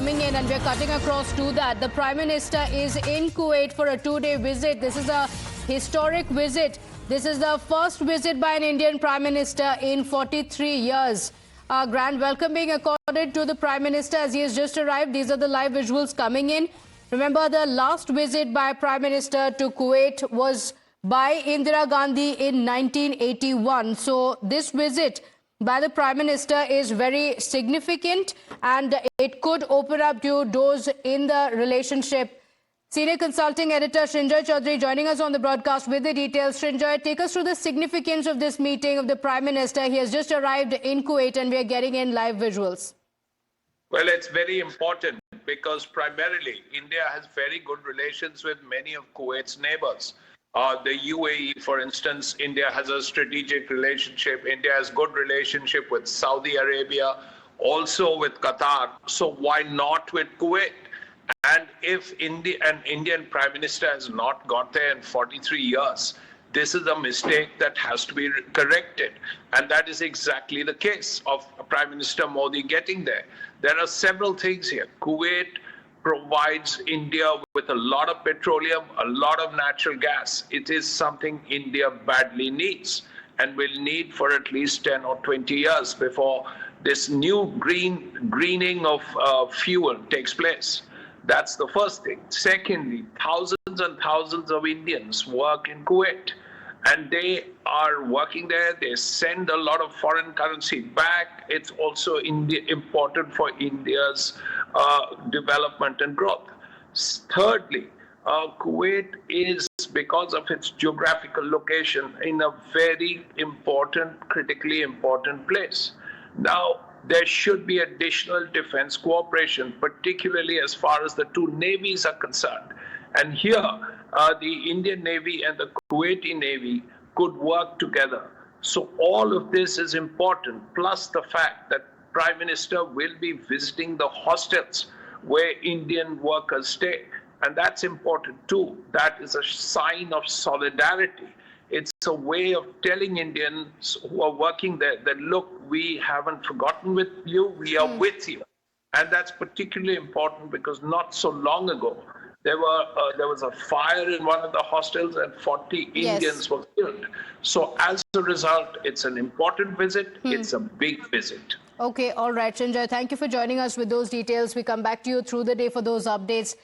coming in, and we're cutting across to that. The Prime Minister is in Kuwait for a 2-day visit. This is a historic visit. This is the first visit by an Indian Prime Minister in 43 years. A grand welcome being accorded to the Prime Minister as he has just arrived. These are the live visuals coming in. Remember, the last visit by Prime Minister to Kuwait was by Indira Gandhi in 1981. So this visit by the Prime Minister is very significant, and it could open up new doors in the relationship. Senior Consulting Editor Srinjoy Chaudhary joining us on the broadcast with the details. Srinjoy, take us through the significance of this meeting of the Prime Minister. He has just arrived in Kuwait and we are getting in live visuals. Well, it's very important because primarily India has very good relations with many of Kuwait's neighbors. The UAE, for instance, India has a strategic relationship. India has good relationship with Saudi Arabia, also with Qatar. So why not with Kuwait? And if an Indian Prime Minister has not got there in 43 years, this is a mistake that has to be corrected. And that is exactly the case of Prime Minister Modi getting there. There are several things here. Kuwait provides India with a lot of petroleum, a lot of natural gas. It is something India badly needs and will need for at least 10 or 20 years before this new greening of fuel takes place. That's the first thing. Secondly, thousands and thousands of Indians work in Kuwait, and they are working there. They send a lot of foreign currency back. It's also important for India's development and growth. Thirdly, Kuwait is, because of its geographical location, in a very important, critically important place. Now, there should be additional defense cooperation, particularly as far as the two navies are concerned. And here, the Indian Navy and the Kuwaiti Navy could work together. So all of this is important, plus the fact that Prime Minister will be visiting the hostels where Indian workers stay. And that's important too. That is a sign of solidarity. It's a way of telling Indians who are working there that, look, we haven't forgotten with you, we are with you. And that's particularly important because not so long ago, there was a fire in one of the hostels and 40 Indians were killed. So as a result, it's an important visit. It's a big visit. Okay, all right, Srinjoy, thank you for joining us with those details. We come back to you through the day for those updates.